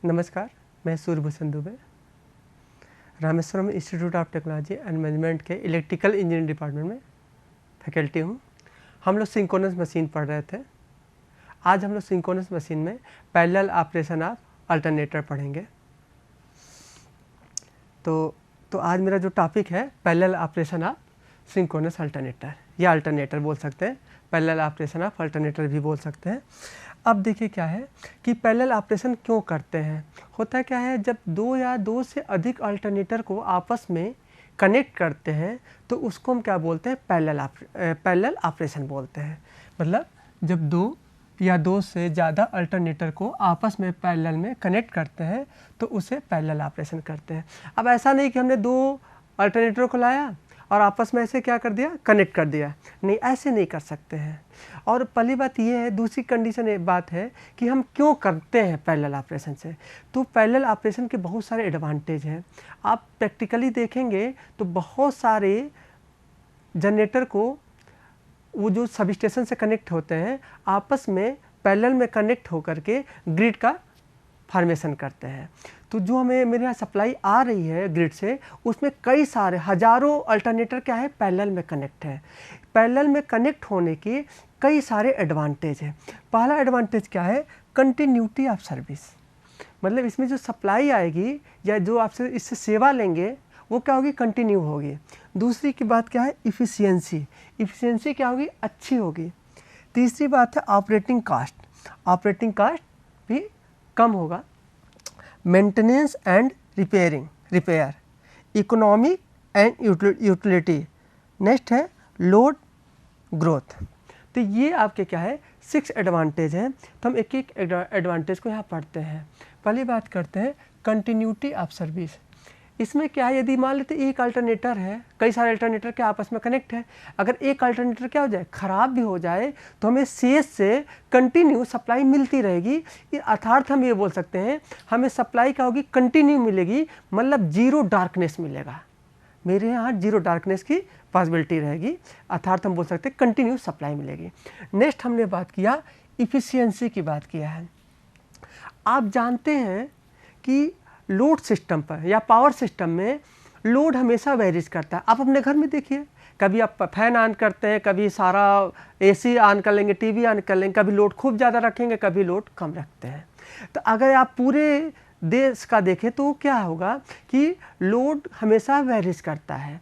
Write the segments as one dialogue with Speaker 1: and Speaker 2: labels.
Speaker 1: नमस्कार, मैं Suryabhushan Dubey, Rameshwaram institute of technology and management के इलेक्ट्रिकल इंजीनियरिंग डिपार्टमेंट में फैकल्टी हूँ। हम लोग सिंक्रोनस मशीन पढ़ रहे थे। आज हम लोग सिंक्रोनस मशीन में पैरेलल ऑपरेशन ऑफ अल्टरनेटर पढ़ेंगे। तो आज मेरा जो टॉपिक है parallel operation of synchronous alternator या अल्टरनेटर बोल सकते हैं, पैरेलल ऑपरेशन ऑफ अल्टरनेटर भी बोल सकते हैं। अब देखिए क्या है कि पैरेलल ऑपरेशन क्यों करते हैं। होता क्या है, जब दो या दो से अधिक अल्टरनेटर को आपस में कनेक्ट करते हैं तो उसको हम क्या बोलते हैं, पैरेलल ऑपरेशन बोलते हैं। मतलब जब दो या दो से ज़्यादा अल्टरनेटर को आपस में पैरेलल में कनेक्ट करते हैं तो उसे पैरेलल ऑपरेशन करते हैं। अब ऐसा नहीं कि हमने दो अल्टरनेटर को लाया और आपस में ऐसे क्या कर दिया, कनेक्ट कर दिया, नहीं, ऐसे नहीं कर सकते हैं। और पहली बात ये है, दूसरी कंडीशन एक बात है कि हम क्यों करते हैं पैरेलल ऑपरेशन से। तो पैरेलल ऑपरेशन के बहुत सारे एडवांटेज हैं। आप प्रैक्टिकली देखेंगे तो बहुत सारे जनरेटर को वो जो सब स्टेशन से कनेक्ट होते हैं आपस में पैरेलल में कनेक्ट होकर के ग्रिड का फॉर्मेशन करते हैं। तो जो हमें मेरे यहाँ सप्लाई आ रही है ग्रिड से, उसमें कई सारे हजारों अल्टरनेटर क्या है, पैरेलल में कनेक्ट है। पैरेलल में कनेक्ट होने के कई सारे एडवांटेज हैं। पहला एडवांटेज क्या है, कंटिन्यूटी ऑफ सर्विस। मतलब इसमें जो सप्लाई आएगी या जो आपसे इससे सेवा लेंगे वो क्या होगी, कंटिन्यू होगी। दूसरी की बात क्या है, इफ़िशियंसी। इफ़िशियंसी क्या होगी, अच्छी होगी। तीसरी बात है ऑपरेटिंग कास्ट। ऑपरेटिंग कास्ट भी कम होगा। Maintenance and repair, economic and utility. Next है लोड ग्रोथ। तो ये आपके क्या है, 6 एडवांटेज हैं। तो हम एक एक एडवांटेज को यहाँ पढ़ते हैं। पहली बात करते हैं कंटिन्यूटी ऑफ सर्विस। इसमें क्या है, यदि मान लेते एक अल्टरनेटर है, कई सारे अल्टरनेटर के आपस में कनेक्ट है, अगर एक अल्टरनेटर क्या हो जाए, ख़राब भी हो जाए तो हमें शेष से कंटिन्यू सप्लाई मिलती रहेगी। अर्थात हम ये बोल सकते हैं हमें सप्लाई क्या होगी, कंटिन्यू मिलेगी। मतलब जीरो डार्कनेस मिलेगा, मेरे यहाँ जीरो डार्कनेस की पॉसिबिलिटी रहेगी। अर्थात हम बोल सकते हैं कंटिन्यू सप्लाई मिलेगी। नेक्स्ट हमने बात किया इफ़िशियंसी की बात किया है। आप जानते हैं कि लोड सिस्टम पर या पावर सिस्टम में लोड हमेशा वेरीज करता है। आप अपने घर में देखिए, कभी आप फैन ऑन करते हैं, कभी सारा एसी ऑन कर लेंगे, टीवी ऑन कर लेंगे, कभी लोड खूब ज़्यादा रखेंगे, कभी लोड कम रखते हैं। तो अगर आप पूरे देश का देखें तो क्या होगा कि लोड हमेशा वेरीज करता है।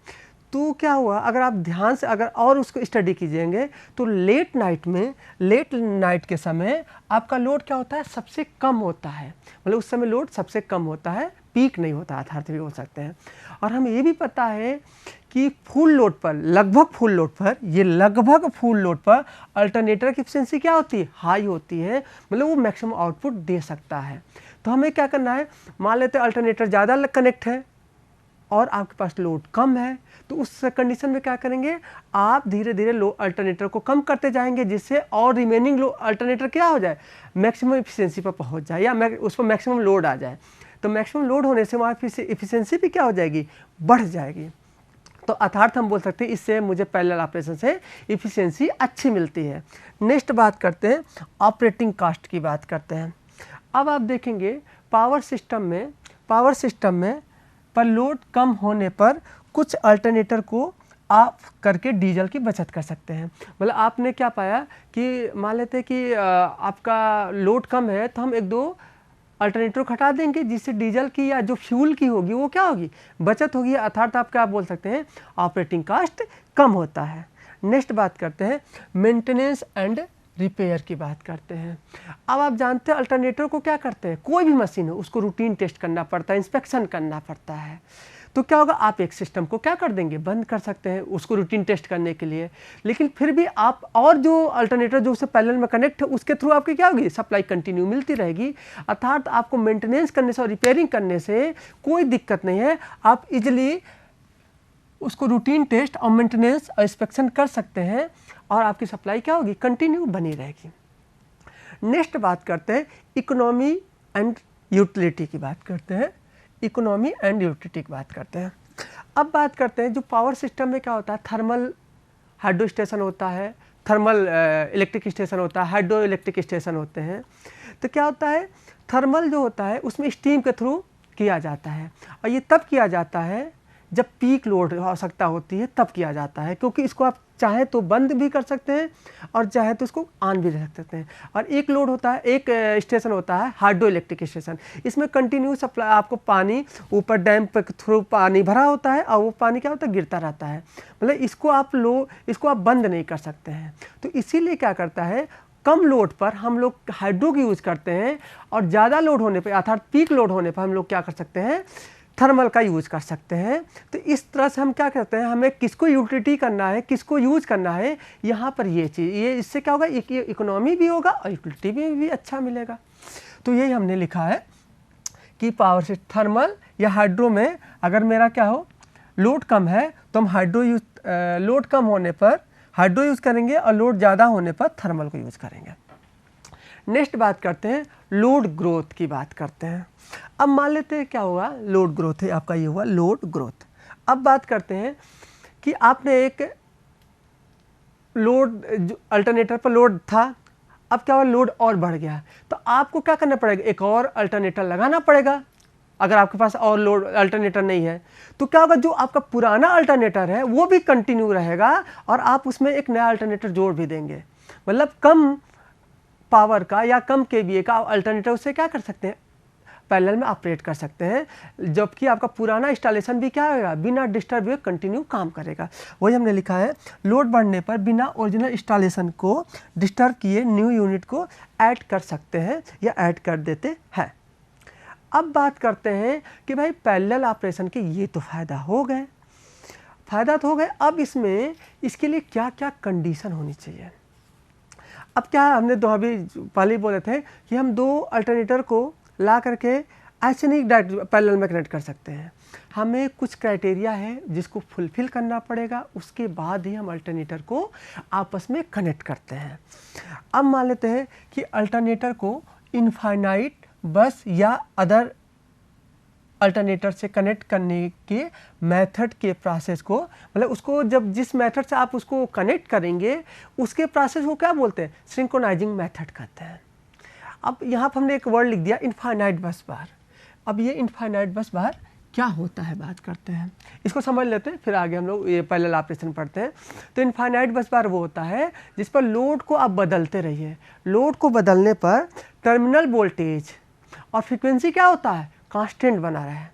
Speaker 1: तो क्या हुआ, अगर आप ध्यान से अगर और उसको स्टडी कीजिएंगे तो लेट नाइट के समय आपका लोड क्या होता है, सबसे कम होता है। मतलब उस समय लोड सबसे कम होता है, पीक नहीं होता, अर्थात भी हो सकते हैं। और हमें ये भी पता है कि फुल लोड पर, लगभग फुल लोड पर अल्टरनेटर की एफिशिएंसी क्या होती है, हाई होती है। मतलब वो मैक्सिमम आउटपुट दे सकता है। तो हमें क्या करना है, मान लेते हैं अल्टरनेटर ज़्यादा कनेक्ट है और आपके पास लोड कम है, तो उस कंडीशन में क्या करेंगे, आप धीरे धीरे लो अल्टरनेटर को कम करते जाएंगे, जिससे और रिमेनिंग लो अल्टरनेटर क्या हो जाए, मैक्सिमम एफिशिएंसी पर पहुंच जाए या उस पर मैक्सिमम लोड आ जाए। तो मैक्सिमम लोड होने से वहाँ एफिशिएंसी भी क्या हो जाएगी, बढ़ जाएगी। तो अर्थात हम बोल सकते हैं इससे मुझे पैरेलल ऑपरेशन से एफिशिएंसी अच्छी मिलती है। नेक्स्ट बात करते हैं ऑपरेटिंग कास्ट की बात करते हैं। अब आप देखेंगे पावर सिस्टम में पर लोड कम होने पर कुछ अल्टरनेटर को आप करके डीजल की बचत कर सकते हैं। मतलब आपने क्या पाया कि मान लेते हैं कि आपका लोड कम है तो हम एक दो अल्टरनेटर को हटा देंगे, जिससे डीजल की या जो फ्यूल की होगी वो क्या होगी, बचत होगी। अर्थात आप क्या बोल सकते हैं, ऑपरेटिंग कास्ट कम होता है। नेक्स्ट बात करते हैं मेंटेनेंस एंड रिपेयर की बात करते हैं। अब आप जानते हैं अल्टरनेटर को क्या करते हैं, कोई भी मशीन हो उसको रूटीन टेस्ट करना पड़ता है, इंस्पेक्शन करना पड़ता है। तो क्या होगा, आप एक सिस्टम को क्या कर देंगे, बंद कर सकते हैं उसको रूटीन टेस्ट करने के लिए। लेकिन फिर भी आप और जो अल्टरनेटर जो उससे पैरेलल में कनेक्ट है उसके थ्रू आपकी क्या होगी, सप्लाई कंटिन्यू मिलती रहेगी। अर्थात आपको मेंटेनेंस करने से और रिपेयरिंग करने से कोई दिक्कत नहीं है। आप इजिली उसको रूटीन टेस्ट और मेंटेनेंस और इंस्पेक्शन कर सकते हैं और आपकी सप्लाई क्या होगी, कंटिन्यू बनी रहेगी। नेक्स्ट बात करते हैं इकोनॉमी एंड यूटिलिटी की बात करते हैं। अब बात करते हैं जो पावर सिस्टम में क्या होता है, थर्मल हाइड्रो स्टेशन होता है, थर्मल इलेक्ट्रिक स्टेशन होता है, हाइड्रो इलेक्ट्रिक स्टेशन होते हैं। तो क्या होता है, थर्मल जो होता है उसमें स्टीम के थ्रू किया जाता है, और ये तब किया जाता है जब पीक लोड आवश्यकता होती है, तब किया जाता है, क्योंकि इसको आप चाहे तो बंद भी कर सकते हैं और चाहे तो इसको ऑन भी रख सकते हैं। और एक लोड होता है, एक स्टेशन होता है हाइड्रो इलेक्ट्रिक स्टेशन, इसमें कंटिन्यू सप्लाई, आपको पानी ऊपर डैम के थ्रू पानी भरा होता है और वो पानी क्या होता है, गिरता रहता है, मतलब इसको आप बंद नहीं कर सकते हैं। तो इसीलिए क्या करता है, कम लोड पर हम लोग हाइड्रो की यूज़ करते हैं, और ज़्यादा लोड होने पर अर्थात पीक लोड होने पर हम लोग क्या कर सकते हैं, थर्मल का यूज़ कर सकते हैं। तो इस तरह से हम क्या करते हैं, हमें किसको यूटिलिटी करना है, किसको यूज़ करना है, यहाँ पर ये चीज़, ये इससे क्या होगा, इकोनॉमी भी होगा और यूटिलिटी भी अच्छा मिलेगा। तो यही हमने लिखा है कि पावर से थर्मल या हाइड्रो में अगर मेरा क्या हो, लोड कम है तो हम लोड कम होने पर हाइड्रो यूज़ करेंगे और लोड ज़्यादा होने पर थर्मल को यूज़ करेंगे। नेक्स्ट बात करते हैं, लोड ग्रोथ की बात करते हैं। अब मान लेते हैं क्या होगा, लोड ग्रोथ है आपका, ये हुआ लोड ग्रोथ। अब बात करते हैं कि आपने एक लोड, जो अल्टरनेटर पर लोड था, अब क्या हुआ, लोड और बढ़ गया, तो आपको क्या करना पड़ेगा, एक और अल्टरनेटर लगाना पड़ेगा। अगर आपके पास और लोड अल्टरनेटर नहीं है तो क्या होगा, जो आपका पुराना अल्टरनेटर है वो भी कंटिन्यू रहेगा और आप उसमें एक नया अल्टरनेटर जोड़ भी देंगे, मतलब कम पावर का या कम केवीए का अल्टरनेटर उससे क्या कर सकते हैं, पैरेलल में ऑपरेट कर सकते हैं, जबकि आपका पुराना इंस्टॉलेशन भी क्या होगा, बिना डिस्टर्ब हुए कंटिन्यू काम करेगा। वही हमने लिखा है, लोड बढ़ने पर बिना ओरिजिनल इंस्टॉलेशन को डिस्टर्ब किए न्यू यूनिट को ऐड कर सकते हैं या ऐड कर देते हैं। अब बात करते हैं कि भाई पैरेलल ऑपरेशन के ये तो फ़ायदा हो गए, अब इसमें इसके लिए क्या क्या कंडीशन होनी चाहिए। अब क्या है, हमने अभी पहले ही बोले थे कि हम दो अल्टरनेटर को ला करके ऐसे नहीं डायरेक्ट पैरेलल में कनेक्ट कर सकते हैं, हमें कुछ क्राइटेरिया है जिसको फुलफिल करना पड़ेगा, उसके बाद ही हम अल्टरनेटर को आपस में कनेक्ट करते हैं। अब मान लेते हैं कि अल्टरनेटर को इनफाइनाइट बस या अदर अल्टरनेटर से कनेक्ट करने के मेथड के प्रोसेस को, मतलब उसको जब जिस मेथड से आप उसको कनेक्ट करेंगे उसके प्रोसेस को क्या बोलते हैं, सिंक्रोनाइजिंग मेथड कहते हैं। अब यहाँ पर हमने एक वर्ड लिख दिया, इनफाइनाइट बस बार। अब ये इनफाइनाइट बस बार क्या होता है, बात करते हैं, इसको समझ लेते हैं, फिर आगे हम लोग ये पैरेलल ऑपरेशन पढ़ते हैं। तो इनफाइनाइट बस बार वो होता है जिस पर लोड को आप बदलते रहिए, लोड को बदलने पर टर्मिनल वोल्टेज और फ्रीक्वेंसी क्या होता है, कांस्टेंट बना रहे।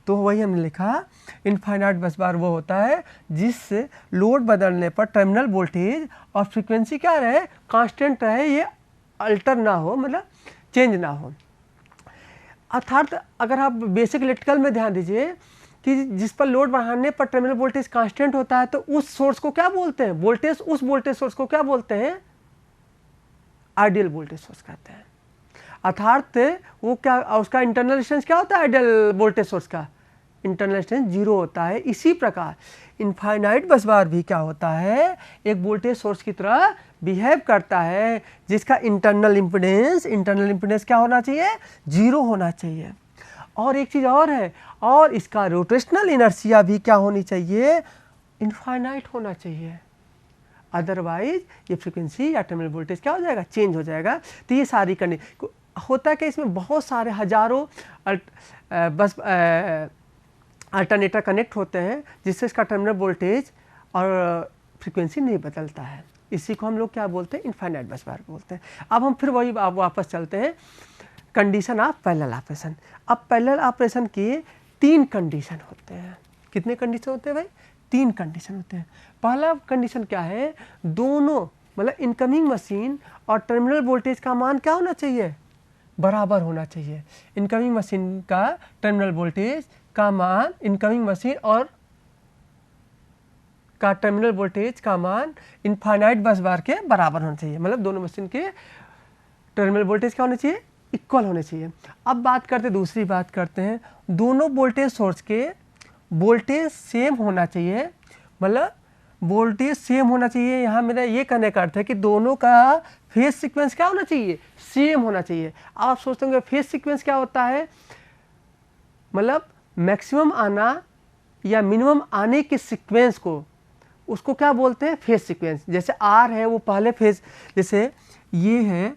Speaker 1: तो वही हमने लिखा, इनफाइनाइट बस बार वो होता है जिससे लोड बदलने पर टर्मिनल वोल्टेज और फ्रीक्वेंसी क्या रहे, कांस्टेंट रहे, ये अल्टर ना हो, मतलब चेंज ना हो। अर्थात अगर आप बेसिक इलेक्ट्रिकल में ध्यान दीजिए कि जिस पर लोड बढ़ाने पर टर्मिनल वोल्टेज कांस्टेंट होता है तो उस सोर्स को क्या बोलते हैं, वोल्टेज, उस वोल्टेज सोर्स को क्या बोलते हैं, आइडियल वोल्टेज सोर्स कहते हैं। अर्थात वो क्या, उसका इंटरनल रेजिस्टेंस क्या होता है, आइडियल वोल्टेज सोर्स का इंटरनल रेजिस्टेंस 0 होता है। इसी प्रकार इनफाइनाइट बस बार भी क्या होता है, एक वोल्टेज सोर्स की तरह बिहेव करता है जिसका इंटरनल इम्पीडेंस क्या होना चाहिए, 0 होना चाहिए। और एक चीज़ और है, और इसका रोटेशनल इनर्शिया भी क्या होनी चाहिए, इनफाइनाइट होना चाहिए, अदरवाइज ये फ्रीक्वेंसी या टर्मिनल वोल्टेज क्या हो जाएगा, चेंज हो जाएगा। तो ये सारी कंडीशन होता है कि इसमें बहुत सारे हजारों बस अल्टरनेटर कनेक्ट होते हैं जिससे इसका टर्मिनल वोल्टेज और फ्रीक्वेंसी नहीं बदलता है, इसी को हम लोग क्या बोलते हैं, इनफाइनाइट बस बार बोलते हैं। अब हम फिर वही वापस चलते हैं, कंडीशन ऑफ पैरेलल ऑपरेशन। अब पैरेलल ऑपरेशन के 3 कंडीशन होते हैं। कितने कंडीशन होते हैं भाई, 3 कंडीशन होते हैं। पहला कंडीशन क्या है, दोनों मतलब इनकमिंग मशीन और टर्मिनल वोल्टेज का मान क्या होना चाहिए, बराबर होना चाहिए। इनकमिंग मशीन का टर्मिनल वोल्टेज का मान, इनकमिंग मशीन और का टर्मिनल वोल्टेज का मान इनफाइनाइट बस बार के बराबर होना चाहिए, मतलब दोनों मशीन के टर्मिनल वोल्टेज क्या होने चाहिए, इक्वल होने चाहिए। अब बात करते दूसरी बात करते हैं, दोनों वोल्टेज सोर्स के वोल्टेज सेम होना चाहिए, मतलब वोल्टेज सेम होना चाहिए। यहाँ मेरा ये कहने का अर्थ है कि दोनों का फेज सीक्वेंस क्या होना चाहिए, सेम होना चाहिए। आप सोचते होंगे फेज सीक्वेंस क्या होता है, मतलब मैक्सिमम आना या मिनिमम आने के सीक्वेंस को, उसको क्या बोलते हैं, फेज सीक्वेंस। जैसे आर है वो पहले फेज, जैसे ये है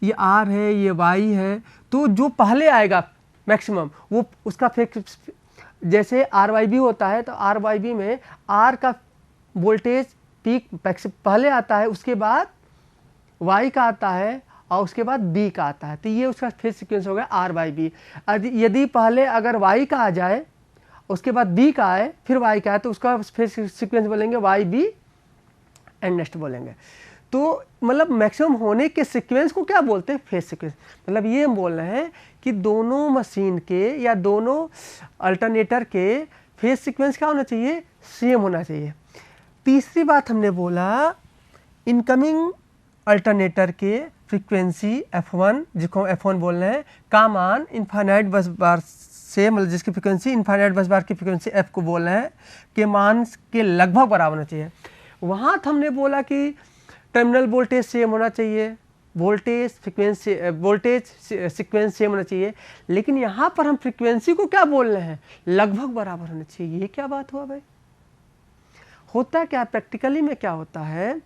Speaker 1: ये R है, ये Y है, तो जो पहले आएगा मैक्सिमम वो उसका फिक्स, जैसे RYB होता है तो RYB में R का वोल्टेज पीक पहले आता है, उसके बाद Y का आता है और उसके बाद B का आता है, तो ये उसका फेज सीक्वेंस हो गया RYB। यदि पहले अगर Y का आ जाए उसके बाद B का आए फिर Y का आए तो उसका फेज सीक्वेंस बोलेंगे YB एंड नेक्स्ट बोलेंगे। तो मतलब मैक्सिमम होने के सीक्वेंस को क्या बोलते हैं? Phase sequence. मतलब ये हम बोल रहे हैं कि दोनों मशीन के या दोनों अल्टरनेटर के फेज सीक्वेंस क्या होना चाहिए? सेम होना चाहिए। तीसरी बात हमने बोला इनकमिंग अल्टरनेटर के फ्रीक्वेंसी F1, जिसको F1 बोल रहे हैं, का मान इनफाइनाइट बस बार से, मतलब जिसकी फ्रीक्वेंसी इनफाइनाइट बस बार की फ्रीक्वेंसी F को बोल रहे हैं, के मान के लगभग बराबर होना चाहिए। वहाँ हमने बोला कि टर्मिनल वोल्टेज सेम होना चाहिए, वोल्टेज सीक्वेंस सेम होना चाहिए, लेकिन यहाँ पर हम फ्रीक्वेंसी को क्या बोल रहे हैं? लगभग बराबर होना चाहिए। ये क्या बात हुआ भाई? होता क्या प्रैक्टिकली में क्या होता है,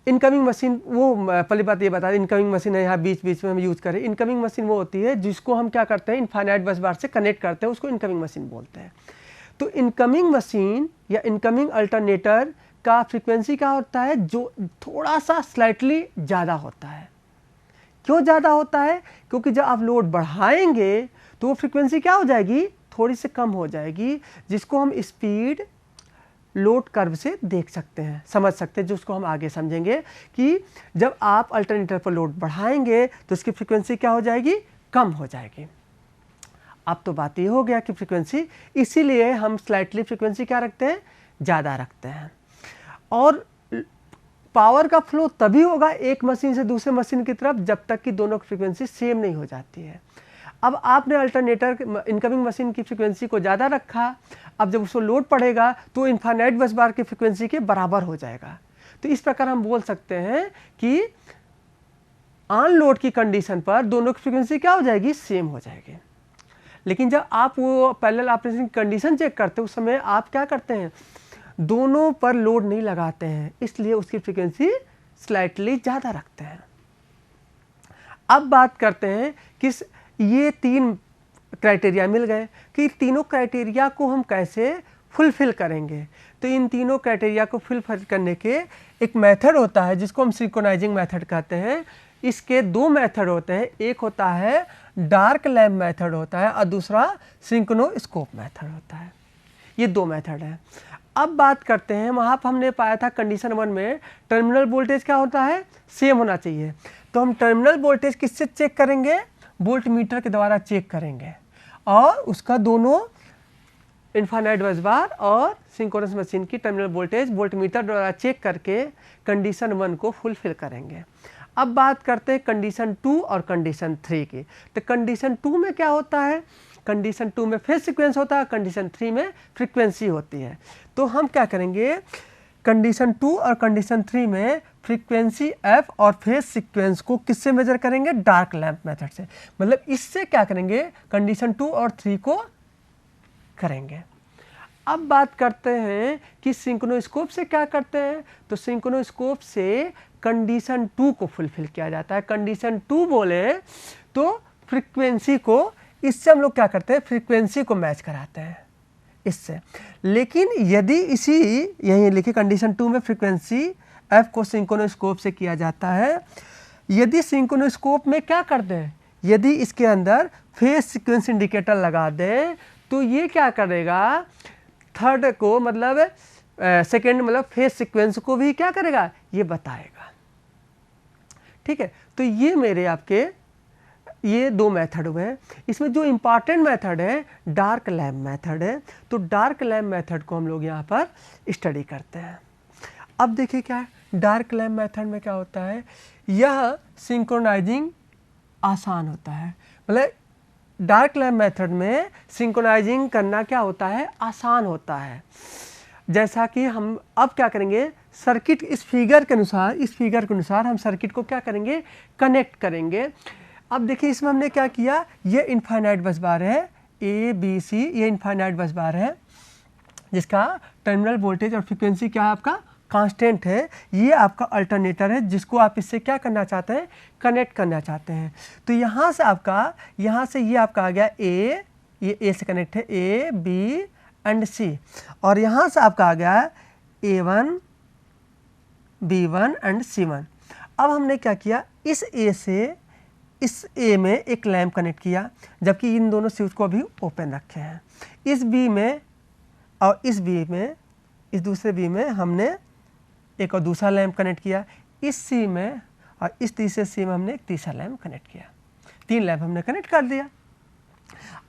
Speaker 1: इनकमिंग मशीन, वो पहली बात ये बता दें, इनकमिंग मशीन है यहाँ बीच बीच में हम यूज़ करें। इनकमिंग मशीन वो होती है जिसको हम क्या करते हैं? इनफाइनाइट बस बार से कनेक्ट करते हैं, उसको इनकमिंग मशीन बोलते हैं। तो इनकमिंग मशीन या इनकमिंग अल्टरनेटर का फ्रीक्वेंसी क्या होता है? जो थोड़ा सा स्लाइटली ज़्यादा होता है। क्यों ज़्यादा होता है? क्योंकि जब आप लोड बढ़ाएंगे तो वो फ्रीक्वेंसी क्या हो जाएगी? थोड़ी सी कम हो जाएगी, जिसको हम स्पीड लोड कर्व से देख सकते हैं, समझ सकते हैं, जिसको हम आगे समझेंगे कि जब आप अल्टरनेटर पर लोड बढ़ाएंगे तो इसकी फ्रीक्वेंसी क्या हो जाएगी? कम हो जाएगी। अब तो बात ये हो गया कि फ्रीक्वेंसी, इसीलिए हम स्लाइटली फ्रीक्वेंसी क्या रखते हैं? ज़्यादा रखते हैं। और पावर का फ्लो तभी होगा एक मशीन से दूसरे मशीन की तरफ जब तक कि दोनों की फ्रीक्वेंसी सेम नहीं हो जाती है। अब आपने अल्टरनेटर इनकमिंग मशीन की फ्रीक्वेंसी को ज़्यादा रखा, अब जब उसको लोड पड़ेगा तो इनफाइनाइट बस बार की फ्रीक्वेंसी के बराबर हो जाएगा। तो इस प्रकार हम बोल सकते हैं कि ऑन लोड की कंडीशन पर दोनों की फ्रीक्वेंसी क्या हो जाएगी? सेम हो जाएगी। लेकिन जब आप वो पैरेलल ऑपरेशन की कंडीशन चेक करते हैं उस समय आप क्या करते हैं? दोनों पर लोड नहीं लगाते हैं, इसलिए उसकी फ्रीक्वेंसी स्लाइटली ज़्यादा रखते हैं। अब बात करते हैं कि ये तीन क्राइटेरिया मिल गए कि तीनों क्राइटेरिया को हम कैसे फुलफिल करेंगे। तो इन तीनों क्राइटेरिया को फुलफिल करने के एक मेथड होता है जिसको हम सिंक्रोनाइजिंग मेथड कहते हैं। इसके दो मेथड होते हैं, एक होता है डार्क लैम्प मेथड होता है और दूसरा सिंक्रोनोस्कोप मेथड होता है। ये दो मेथड है। अब बात करते हैं, वहाँ पर हमने पाया था कंडीशन 1 में टर्मिनल वोल्टेज क्या होता है? सेम होना चाहिए। तो हम टर्मिनल वोल्टेज किससे चेक करेंगे? वोल्ट मीटर के द्वारा चेक करेंगे और उसका दोनों इनफाइनाइट बस बार और सिंक्रोनस मशीन की टर्मिनल वोल्टेज वोल्ट मीटर द्वारा चेक करके कंडीशन 1 को फुलफिल करेंगे। अब बात करते हैं कंडीशन 2 और कंडीशन 3 की। तो कंडीशन 2 में क्या होता है? कंडीशन 2 में फेज सीक्वेंस होता है, कंडीशन 3 में फ्रीक्वेंसी होती है। तो हम क्या करेंगे? कंडीशन 2 और कंडीशन 3 में फ्रीक्वेंसी F और फेज सीक्वेंस को किससे मेजर करेंगे? डार्क लैम्प मेथड से। मतलब इससे क्या करेंगे? कंडीशन 2 और 3 को करेंगे। अब बात करते हैं कि सिंक्रोनोस्कोप से क्या करते हैं। तो सिंक्रोनोस्कोप से कंडीशन 2 को फुलफिल किया जाता है। कंडीशन 2 बोले तो फ्रीक्वेंसी को, इससे हम लोग क्या करते हैं? फ्रीक्वेंसी को मैच कराते हैं इससे। लेकिन यदि इसी यही लिखी कंडीशन 2 में फ्रीक्वेंसी F को सिंक्रोनोस्कोप से किया जाता है। यदि सिंक्रोनोस्कोप में क्या कर दें? यदि इसके अंदर फेज सीक्वेंस इंडिकेटर लगा दें तो ये क्या करेगा? थर्ड को मतलब सेकेंड मतलब फेज सीक्वेंस को भी क्या करेगा? ये बताएगा। ठीक है, तो ये मेरे आपके ये दो मेथड हुए हैं। इसमें जो इम्पॉर्टेंट मेथड है डार्क लैम्प मेथड है। तो डार्क लैम्प मेथड को हम लोग यहाँ पर स्टडी करते हैं। अब देखिए क्या है डार्क लैम्प मेथड में क्या होता है? यह सिंक्रोनाइजिंग आसान होता है। मतलब डार्क लैम्प मेथड में सिंक्रोनाइजिंग करना क्या होता है? आसान होता है। जैसा कि हम अब क्या करेंगे? सर्किट इस फिगर के अनुसार हम सर्किट को क्या करेंगे? कनेक्ट करेंगे। अब देखिए इसमें हमने क्या किया? ये इनफाइनाइट बस बार है ABC, ये इनफाइनाइट बस बार है जिसका टर्मिनल वोल्टेज और फ्रीक्वेंसी क्या है आपका? कांस्टेंट है, ये आपका अल्टरनेटर है जिसको आप इससे क्या करना चाहते हैं, कनेक्ट करना चाहते हैं। तो यहाँ से ये आपका आ गया ए, ये ए से कनेक्ट है, ए बी एंड सी, और यहाँ से आपका आ गया A1 B1 एंड C1। अब हमने क्या किया, इस ए से इस ए में एक लैंप कनेक्ट किया, जबकि इन दोनों स्विच को अभी ओपन रखे हैं। इस बी में और इस बी में, इस दूसरे बी में हमने एक और दूसरा लैंप कनेक्ट किया, इस सी में और इस तीसरे सी में हमने एक तीसरा लैंप कनेक्ट किया। 3 लैंप हमने कनेक्ट कर दिया,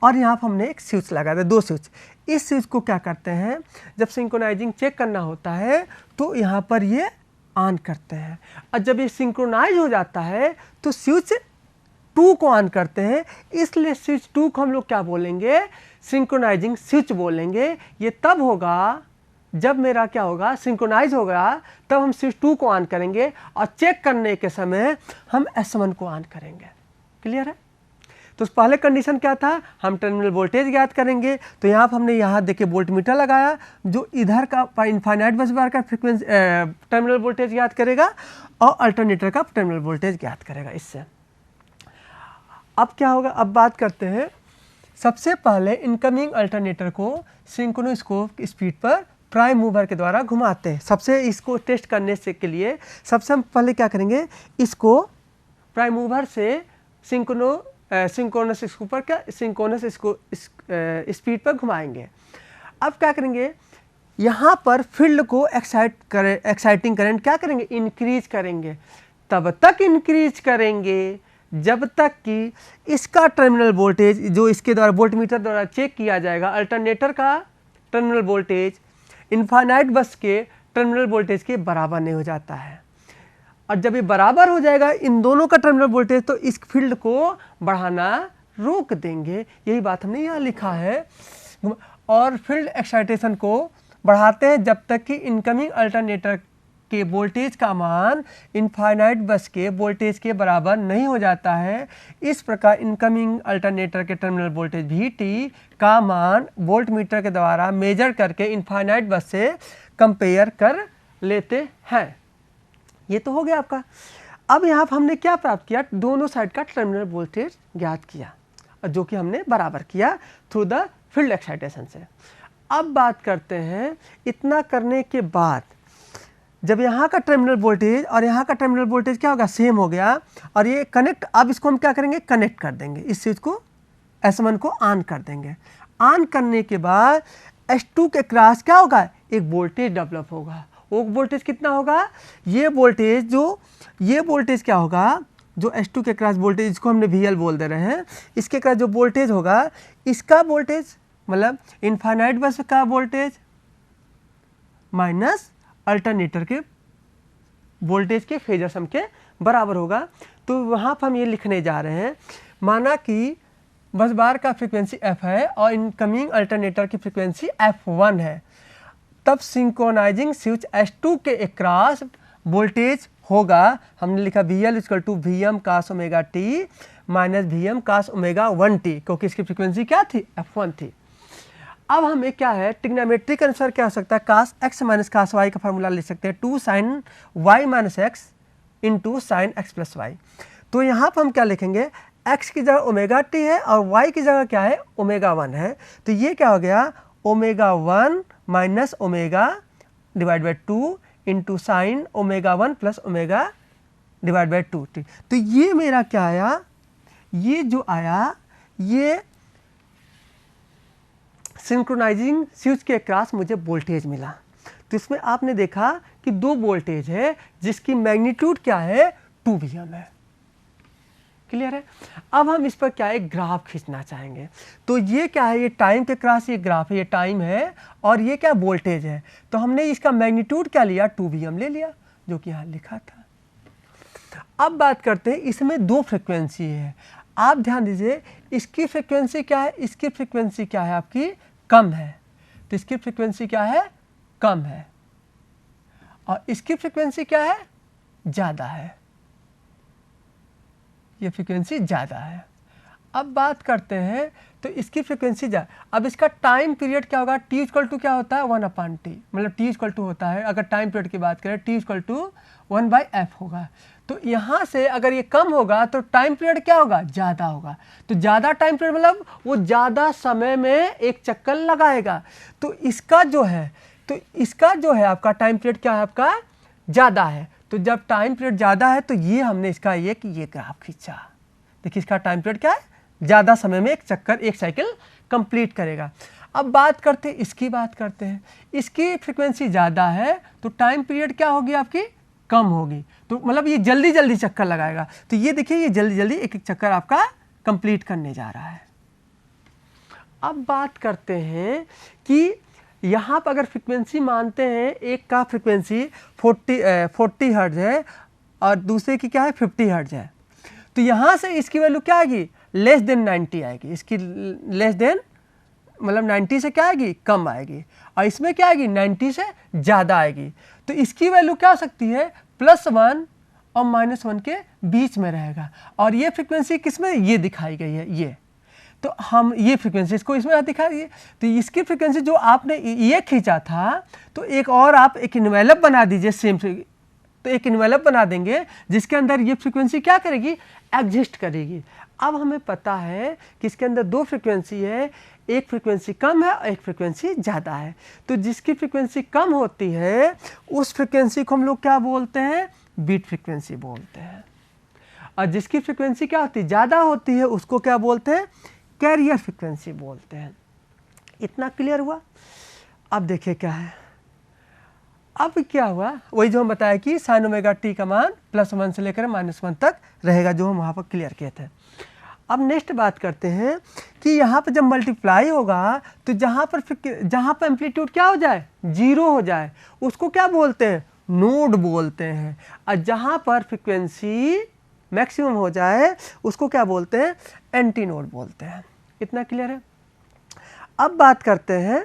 Speaker 1: और यहाँ पर हमने एक स्विच लगा दिया, 2 स्विच। इस स्विच को क्या करते हैं, जब सिंक्रोनाइजिंग चेक करना होता है तो यहाँ पर ये ऑन करते हैं, और जब ये सिंक्रोनाइज हो जाता है तो स्विच 2 को ऑन करते हैं, इसलिए स्विच 2 को हम लोग क्या बोलेंगे, सिंक्रोनाइजिंग स्विच बोलेंगे। ये तब होगा जब मेरा क्या होगा, सिंक्रोनाइज होगा, तब हम स्विच 2 को ऑन करेंगे, और चेक करने के समय हम S1 को ऑन करेंगे। क्लियर है? तो पहले कंडीशन क्या था, हम टर्मिनल वोल्टेज ज्ञात करेंगे। तो यहाँ पर हमने यहाँ देखिए वोल्टमीटर लगाया, जो इधर का इनफाइनाइट बस बार का फ्रीक्वेंसी टर्मिनल वोल्टेज ज्ञात करेगा, और अल्टरनेटर का टर्मिनल वोल्टेज ज्ञात करेगा इससे। अब क्या होगा, अब बात करते हैं, सबसे पहले इनकमिंग अल्टरनेटर को सिंक्रोनोस्कोप स्पीड पर प्राइम मूवर के द्वारा घुमाते हैं। सबसे इसको टेस्ट करने से के लिए सबसे हम पहले क्या करेंगे, इसको प्राइम मूवर से सिंक्रोनस स्पीड पर घुमाएंगे। अब क्या करेंगे, यहाँ पर फील्ड को एक्साइटिंग करंट क्या करेंगे, इंक्रीज करेंगे। तब तक इंक्रीज करेंगे जब तक कि इसका टर्मिनल वोल्टेज, जो इसके द्वारा वोल्टमीटर द्वारा चेक किया जाएगा, अल्टरनेटर का टर्मिनल वोल्टेज इनफाइनाइट बस के टर्मिनल वोल्टेज के बराबर नहीं हो जाता है। और जब ये बराबर हो जाएगा इन दोनों का टर्मिनल वोल्टेज, तो इस फील्ड को बढ़ाना रोक देंगे। यही बात हमने यहाँ लिखा है। और फील्ड एक्साइटेशन को बढ़ाते हैं जब तक कि इनकमिंग अल्टरनेटर के वोल्टेज का मान इनफाइनाइट बस के वोल्टेज के बराबर नहीं हो जाता है। इस प्रकार इनकमिंग अल्टरनेटर के टर्मिनल वोल्टेज VT का मान वोल्टमीटर के द्वारा मेजर करके इनफाइनाइट बस से कंपेयर कर लेते हैं। ये तो हो गया आपका। अब यहाँ पर हमने क्या प्राप्त किया, दोनों साइड का टर्मिनल वोल्टेज ज्ञात किया, जो कि हमने बराबर किया थ्रू द फील्ड एक्साइटेशन से। अब बात करते हैं, इतना करने के बाद जब यहाँ का टर्मिनल वोल्टेज और यहाँ का टर्मिनल वोल्टेज क्या होगा, सेम हो गया, और ये कनेक्ट, अब इसको हम क्या करेंगे, कनेक्ट कर देंगे, इस स्विच को S1 को ऑन कर देंगे। ऑन करने के बाद S2 के क्रॉस क्या होगा, एक वोल्टेज डेवलप होगा। वो वोल्टेज कितना होगा, ये वोल्टेज क्या होगा, जो S2 के क्रॉस वोल्टेज, इसको हमने VL बोल दे रहे हैं, इसके क्रॉस जो वोल्टेज होगा, इसका वोल्टेज मतलब इनफाइनाइट बस का वोल्टेज माइनस अल्टरनेटर के वोल्टेज के फेजर सम के बराबर होगा। तो वहाँ पर हम ये लिखने जा रहे हैं, माना कि बस बार का फ्रीक्वेंसी f है और इनकमिंग अल्टरनेटर की फ्रीक्वेंसी f1 है, तब सिंक्रोनाइजिंग स्विच S2 के अक्रॉस वोल्टेज होगा, हमने लिखा VL equal to VM cos omega t minus VM cos omega 1t, क्योंकि इसकी फ्रीक्वेंसी क्या थी, f1 थी। अब हमें क्या है, ट्रिग्नोमेट्रिक आंसर क्या हो सकता है, cos x माइनस cos y का फार्मूला लिख सकते हैं, 2 sin y minus x into sine x plus y. तो यहाँ पर हम क्या लिखेंगे, x की जगह ओमेगा t है और y की जगह क्या है, ओमेगा 1 है। तो ये क्या हो गया, omega 1 minus omega divide by 2 into sine omega 1 plus omega divide by 2t। तो ये मेरा क्या आया, ये जो आया, ये सिंक्रोनाइजिंग स्विच के अक्रॉस मुझे वोल्टेज मिला। तो इसमें आपने देखा कि 2 वोल्टेज है जिसकी मैग्नीट्यूड क्या है, 2 VM है। क्लियर है। अब हम इस पर क्या है, ग्राफ खींचना चाहेंगे। तो ये क्या है, ये टाइम के क्रॉस ये ग्राफ है, ये टाइम है और ये क्या वोल्टेज है। तो हमने इसका मैग्नीट्यूड क्या लिया, 2 VM ले लिया, जो कि यहाँ लिखा था। अब बात करते हैं, इसमें 2 फ्रिक्वेंसी है। आप ध्यान दीजिए, इसकी फ्रिक्वेंसी क्या है, इसकी फ्रिक्वेंसी क्या है आपकी, कम है, तो इसकी फ्रिक्वेंसी क्या है, कम है, और इसकी फ्रिक्वेंसी क्या है, ज़्यादा है, ये फ्रिक्वेंसी ज़्यादा है। अब बात करते हैं तो इसकी फ्रिक्वेंसी जा, अब इसका टाइम पीरियड क्या होगा, टी इक्वल टू क्या होता है 1/t, मतलब टी इक्वल टू होता है, अगर टाइम पीरियड की बात करें टी इक्वल टू 1/f होगा। तो यहाँ से अगर ये कम होगा तो टाइम पीरियड क्या होगा, ज़्यादा होगा। तो ज़्यादा टाइम पीरियड मतलब वो ज़्यादा समय में एक चक्कर लगाएगा। तो इसका जो है आपका टाइम पीरियड क्या है, आपका ज़्यादा है। तो जब टाइम पीरियड ज़्यादा है तो ये हमने इसका ये ग्राफ खींचा। देखिए इसका टाइम पीरियड क्या है, ज़्यादा समय में एक चक्कर, एक साइकिल कंप्लीट करेगा। अब बात करते हैं इसकी फ्रिक्वेंसी ज़्यादा है तो टाइम पीरियड क्या होगी आपकी, कम होगी। तो मतलब ये जल्दी जल्दी चक्कर लगाएगा। तो ये देखिए ये जल्दी जल्दी एक एक चक्कर आपका कंप्लीट करने जा रहा है। अब बात करते हैं कि यहाँ पर अगर फ्रिक्वेंसी मानते हैं, एक का फ्रिक्वेंसी 40 हर्ट्ज है और दूसरे की क्या है 50 हर्ट्ज है। तो यहाँ से इसकी वैल्यू क्या आएगी, लेस देन 90 आएगी। इसकी लेस देन मतलब 90 से क्या आएगी, कम आएगी। और इसमें क्या आएगी, 90 से ज़्यादा आएगी। तो इसकी वैल्यू क्या हो सकती है, +1 और -1 के बीच में रहेगा। और ये फ्रिक्वेंसी किस में, ये दिखाई गई है ये। तो हम ये फ्रिक्वेंसी इसको इसमें दिखाइए। तो इसकी फ्रिक्वेंसी जो आपने ये खींचा था, तो एक और आप एक इन्वेलप बना दीजिए सेम। तो एक इन्वेलप बना देंगे जिसके अंदर ये फ्रिक्वेंसी क्या करेगी, एग्जिस्ट करेगी। अब हमें पता है कि इसके अंदर दो फ्रिक्वेंसी है, एक फ्रिक्वेंसी कम है और एक फ्रिक्वेंसी ज़्यादा है। तो जिसकी फ्रिक्वेंसी कम होती है उस फ्रिक्वेंसी को हम लोग क्या बोलते हैं, बीट फ्रिक्वेंसी बोलते हैं। और जिसकी फ्रिक्वेंसी क्या होती है, ज़्यादा होती है, उसको क्या बोलते हैं, कैरियर फ्रिक्वेंसी बोलते हैं। इतना क्लियर हुआ। अब देखिए क्या है, अब क्या हुआ, वही जो हम बताया कि sin ओमेगा टी का मान +1 से लेकर -1 तक रहेगा, जो हम वहाँ पर क्लियर किए थे। अब नेक्स्ट बात करते हैं कि यहाँ पर जब मल्टीप्लाई होगा तो जहाँ पर एम्पलीट्यूड क्या हो जाए, 0 हो जाए, उसको क्या बोलते हैं, नोड बोलते हैं। और जहाँ पर फ्रिक्वेंसी मैक्सिमम हो जाए उसको क्या बोलते हैं, एंटी नोड बोलते हैं। इतना क्लियर है। अब बात करते हैं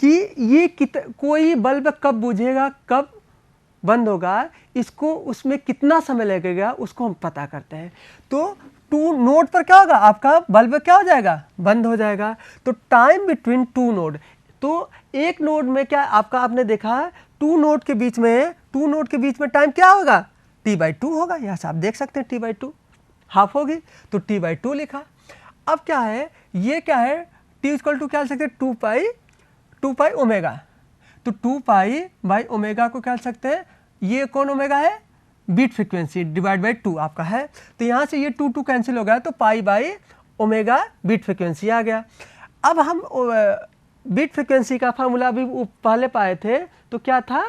Speaker 1: कि ये कोई बल्ब कब बुझेगा, कब बंद होगा, इसको उसमें कितना समय लगेगा उसको हम पता करते हैं। तो 2 नोड पर क्या होगा, आपका बल्ब क्या हो जाएगा, बंद हो जाएगा। तो टाइम बिटवीन 2 नोड, तो एक नोड में क्या आपका आपने देखा 2 नोड के बीच में टाइम क्या होगा, T/2 होगा। यहाँ से आप देख सकते हैं T/2 हाफ होगी, तो T/2 लिखा। अब क्या है, ये क्या है, T इक्वल टू क्या लिख सकते हैं, 2 पाई ओमेगा। तो 2 पाई बाई ओमेगा को क्या लिख सकते हैं, ये कौन ओमेगा है, बीट फ्रिक्वेंसी डिवाइड बाई 2 आपका है। तो यहाँ से ये 2 कैंसिल हो गया, तो pi by omega beat frequency आ गया। अब हम बीट फ्रिक्वेंसी का फार्मूला अभी पहले पाए थे, तो क्या था,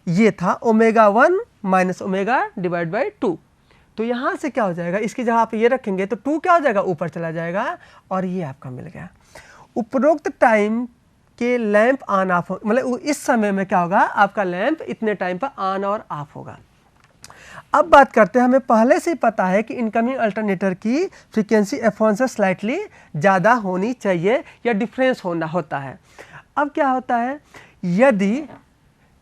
Speaker 1: ये था ω1 - ओमेगा डिवाइड बाई 2। तो यहाँ से क्या हो जाएगा, इसकी जगह आप ये रखेंगे तो 2 क्या हो जाएगा, ऊपर चला जाएगा और ये आपका मिल गया। उपरोक्त टाइम के लैंप ऑन ऑफ, मतलब इस समय में क्या होगा, आपका लैंप इतने टाइम पर ऑन और ऑफ होगा। अब बात करते हैं, हमें पहले से ही पता है कि इनकमिंग अल्टरनेटर की फ्रीक्वेंसी f1 से स्लाइटली ज़्यादा होनी चाहिए या डिफरेंस होता है। अब क्या होता है,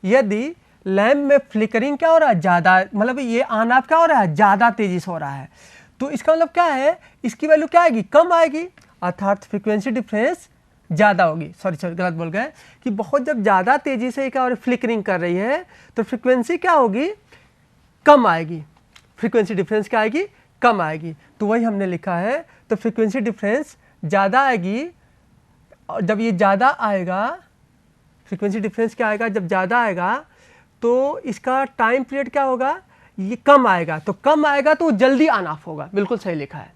Speaker 1: यदि लैंप में फ्लिकरिंग क्या हो रहा है, ज़्यादा, मतलब ये ऑन ऑफ क्या हो रहा है, ज़्यादा तेज़ी से हो रहा है, तो इसका मतलब क्या है, इसकी वैल्यू क्या आएगी, कम आएगी, अर्थात फ्रीक्वेंसी डिफरेंस ज़्यादा होगी। सॉरी गलत बोल गए, कि बहुत जब ज़्यादा तेज़ी से क्या हो रही, फ्लिकरिंग कर रही है तो फ्रीक्वेंसी क्या होगी, कम आएगी, फ्रीक्वेंसी डिफरेंस क्या आएगी, कम आएगी। तो वही हमने लिखा है, तो फ्रीक्वेंसी डिफरेंस ज़्यादा आएगी, और जब ये ज़्यादा आएगा, फ्रीक्वेंसी डिफरेंस क्या आएगा, जब ज़्यादा आएगा तो इसका टाइम पीरियड क्या होगा, ये कम आएगा। तो कम आएगा तो जल्दी ऑन ऑफ होगा, बिल्कुल सही लिखा है।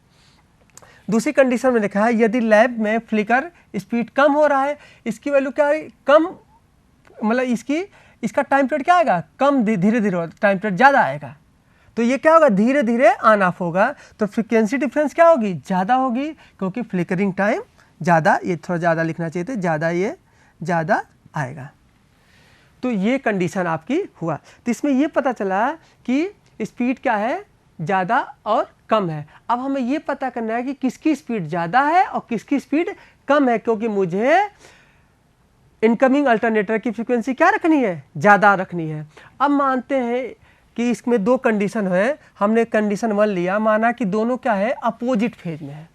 Speaker 1: दूसरी कंडीशन में लिखा है, यदि लैब में फ्लिकर स्पीड कम हो रहा है, इसकी वैल्यू क्या है, कम, मतलब इसका टाइम पीरियड क्या आएगा, कम, धीरे धीरे टाइम पीरियड ज़्यादा आएगा। तो ये क्या होगा, धीरे धीरे ऑन ऑफ होगा। तो फ्रीक्वेंसी डिफरेंस क्या होगी, ज़्यादा होगी, क्योंकि फ्लिकरिंग टाइम ज़्यादा, ये थोड़ा ज़्यादा लिखना चाहिए था, ज़्यादा, ये ज़्यादा आएगा। तो ये कंडीशन आपकी हुआ। तो इसमें ये पता चला कि स्पीड क्या है, ज़्यादा और कम है। अब हमें ये पता करना है कि किसकी स्पीड ज़्यादा है और किसकी स्पीड कम है, क्योंकि मुझे इनकमिंग अल्टरनेटर की फ्रीक्वेंसी क्या रखनी है, ज़्यादा रखनी है। अब मानते हैं कि इसमें 2 कंडीशन है, हमने कंडीशन 1 लिया, माना कि दोनों क्या है, अपोजिट फेज में है।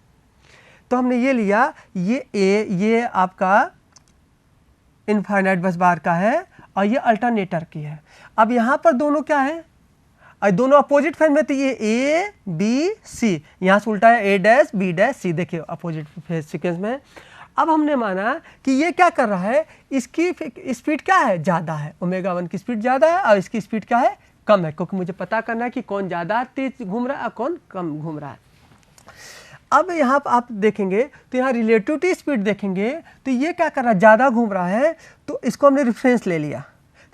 Speaker 1: तो हमने ये लिया, ये ए, ये आपका इनफाइनाइट बस बार का है और ये अल्टरनेटर की है। अब यहाँ पर दोनों क्या है, दोनों अपोजिट फेज में, तो ये ए बी सी, यहाँ से उल्टा है ए डैश बी डैश सी, देखिए अपोजिट फेज सीक्वेंस में। अब हमने माना कि ये क्या कर रहा है, इसकी स्पीड क्या है, ज़्यादा है, ओमेगा 1 की स्पीड ज़्यादा है और इसकी स्पीड क्या है, कम है, क्योंकि मुझे पता करना है कि कौन ज़्यादा तेज घूम रहा है और कौन कम घूम रहा है। अब यहाँ पर आप देखेंगे तो यहाँ रिलेटिविटी स्पीड देखेंगे तो ये क्या कर रहा है, ज़्यादा घूम रहा है, तो इसको हमने रेफरेंस ले लिया,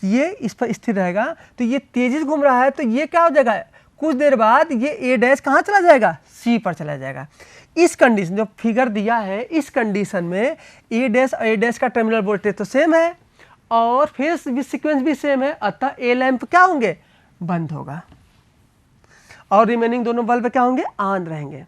Speaker 1: तो ये इस पर स्थिर रहेगा, तो ये तेजी से घूम रहा है, तो ये क्या हो जाएगा, कुछ देर बाद ये ए डैश कहाँ चला जाएगा, सी पर चला जाएगा। इस कंडीशन जो फिगर दिया है, इस कंडीशन में ए डैश का टर्मिनल वोल्टेज तो सेम है और फेज भी सीक्वेंस भी सेम है, अतः ए लैंप क्या होंगे, बंद होगा और रिमेनिंग दोनों बल्ब क्या होंगे, ऑन रहेंगे।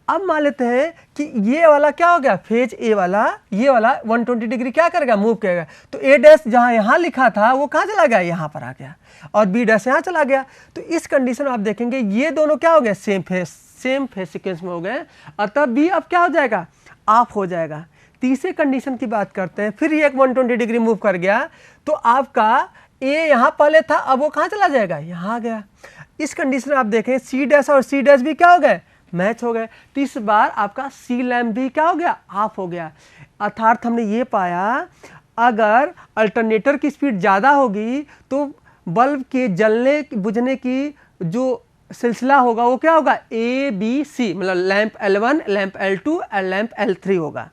Speaker 1: अब मान लेते हैं कि ये वाला क्या हो गया, फेज ए वाला, ये वाला 120 डिग्री क्या करेगा, मूव करेगा, तो ए डैश जहाँ यहाँ लिखा था वो कहाँ चला गया, यहाँ पर आ गया, और बी डैश यहाँ चला गया। तो इस कंडीशन में आप देखेंगे ये दोनों क्या हो गए, सेम फेज सीक्वेंस में हो गए, अतः बी अब क्या हो जाएगा, ऑफ हो जाएगा। तीसरे कंडीशन की बात करते हैं, फिर ये 120 डिग्री मूव कर गया, तो आपका ए यहाँ पहले था, अब वो कहाँ चला जाएगा, यहाँ आ गया। इस कंडीशन में आप देखें सी डैश और सी डैश भी क्या हो गए, मैच हो गए, तो इस बार आपका सी लैम्प भी क्या हो गया, ऑफ हो गया। अर्थात हमने ये पाया अगर अल्टरनेटर की स्पीड ज़्यादा होगी तो बल्ब के जलने बुझने की जो सिलसिला होगा वो क्या होगा, ए बी सी, मतलब लैंप L1, लैंप L2 और लैंप L3 होगा।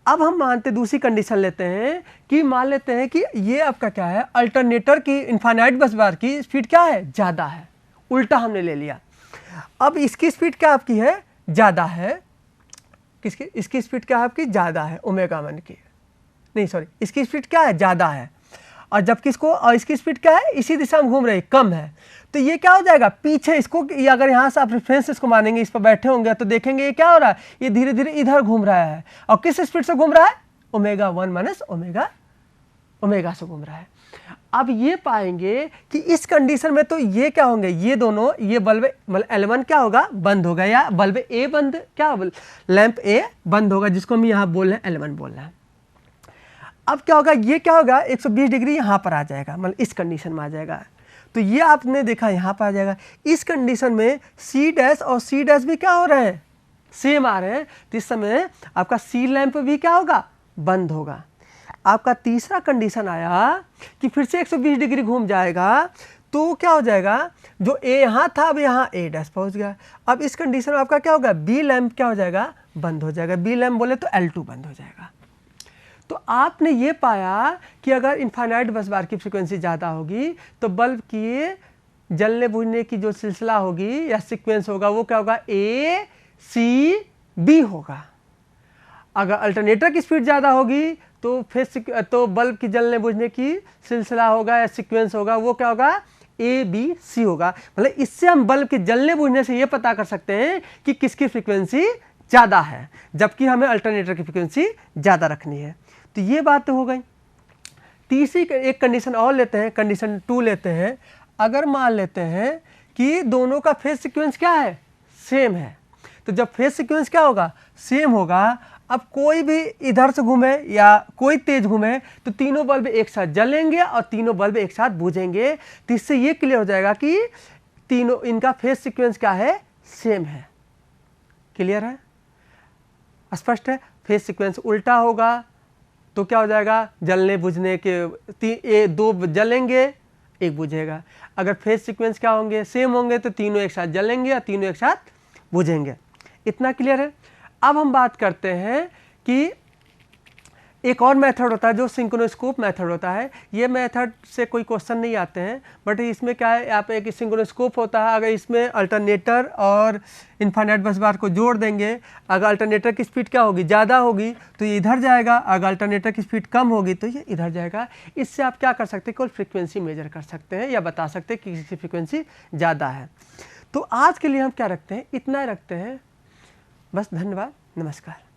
Speaker 1: अब हम मानते दूसरी कंडीशन लेते हैं कि मान लेते हैं कि ये आपका क्या है, अल्टरनेटर की इनफाइनाइट बस बार की स्पीड क्या है, ज़्यादा है, उल्टा हमने ले लिया। अब इसकी स्पीड क्या आपकी है, ज़्यादा है, किसकी, इसकी स्पीड क्या है आपकी, ज़्यादा है, ओमेगा 1 की, नहीं सॉरी, इसकी स्पीड क्या है, ज़्यादा है, और जबकि इसको, और इसकी स्पीड क्या है, इसी दिशा में घूम रही, कम है, तो ये क्या हो जाएगा, पीछे इसको, अगर यहाँ से आप रेफरेंस इसको मानेंगे, इस पर बैठे होंगे तो देखेंगे ये क्या हो रहा है, ये धीरे धीरे इधर घूम रहा है, और किस स्पीड से घूम रहा है, ओमेगा 1 माइनस ओमेगा से घूम रहा है। अब ये पाएंगे कि इस कंडीशन में तो ये क्या होंगे, ये दोनों, ये बल्ब मतलब L1 क्या होगा, बंद होगा, या बल्ब ए बंद, क्या लैंप ए बंद होगा, जिसको हम यहाँ बोल रहे हैं L1 बोल रहे हैं। अब क्या होगा, ये क्या होगा, 120 डिग्री यहाँ पर आ जाएगा, मतलब इस कंडीशन में आ जाएगा, तो ये आपने देखा यहाँ पर आ जाएगा। इस कंडीशन में सी डैश और सी डैश भी क्या हो रहे हैं, सेम आ रहे हैं, तो इस समय आपका सी लैंप भी क्या होगा, बंद होगा। आपका तीसरा कंडीशन आया कि फिर से 120 डिग्री घूम जाएगा, तो क्या हो जाएगा, जो ए यहाँ था अब यहाँ ए डैश पहुँच गया। अब इस कंडीशन में आपका क्या होगा, बी लैंप क्या हो जाएगा, बंद हो जाएगा, बी लैंप बोले तो L2 बंद हो जाएगा। तो आपने ये पाया कि अगर इनफाइनाइट बस बार की फ्रीक्वेंसी ज़्यादा होगी तो बल्ब की जलने बुझने की जो सिलसिला होगी या सीक्वेंस होगा वो क्या होगा, ए सी बी होगा। अगर अल्टरनेटर की स्पीड ज़्यादा होगी तो बल्ब की जलने बुझने की सिलसिला होगा या सीक्वेंस होगा वो क्या होगा, ए बी सी होगा। मतलब इससे हम बल्ब के जलने बुझने से ये पता कर सकते हैं कि किसकी फ्रीक्वेंसी ज़्यादा है, जबकि हमें अल्टरनेटर की फ्रीक्वेंसी ज़्यादा रखनी है। तो ये बात तो हो गई। तीसरी एक कंडीशन और लेते हैं, कंडीशन 2 लेते हैं। अगर मान लेते हैं कि दोनों का फेज सीक्वेंस क्या है, सेम है, तो जब फेज सीक्वेंस क्या होगा, सेम होगा, अब कोई भी इधर से घूमे या कोई तेज घूमे तो तीनों बल्ब एक साथ जलेंगे और तीनों बल्ब एक साथ बुझेंगे। तो इससे ये क्लियर हो जाएगा कि तीनों इनका फेज सीक्वेंस क्या है, सेम है। क्लियर है, स्पष्ट है। फेज सीक्वेंस उल्टा होगा तो क्या हो जाएगा, जलने बुझने के दो जलेंगे एक बुझेगा। अगर फेज सीक्वेंस क्या होंगे, सेम होंगे तो तीनों एक साथ जलेंगे और तीनों एक साथ बुझेंगे। इतना क्लियर है। अब हम बात करते हैं कि एक और मेथड होता है जो सिंक्रोनोस्कोप मेथड होता है। ये मेथड से कोई क्वेश्चन नहीं आते हैं, बट इसमें क्या है, आप एक सिंक्रोनोस्कोप होता है। अगर इसमें अल्टरनेटर और इनफाइनाइट बस बार को जोड़ देंगे, अगर अल्टरनेटर की स्पीड क्या होगी, ज़्यादा होगी तो ये इधर जाएगा, अगर अल्टरनेटर की स्पीड कम होगी तो ये इधर जाएगा। इससे आप क्या कर सकते हैं, केवल फ्रीक्वेंसी मेजर कर सकते हैं या बता सकते हैं कि किसी फ्रीक्वेंसी ज़्यादा है। तो आज के लिए हम क्या रखते हैं, इतना रखते हैं बस। धन्यवाद, नमस्कार।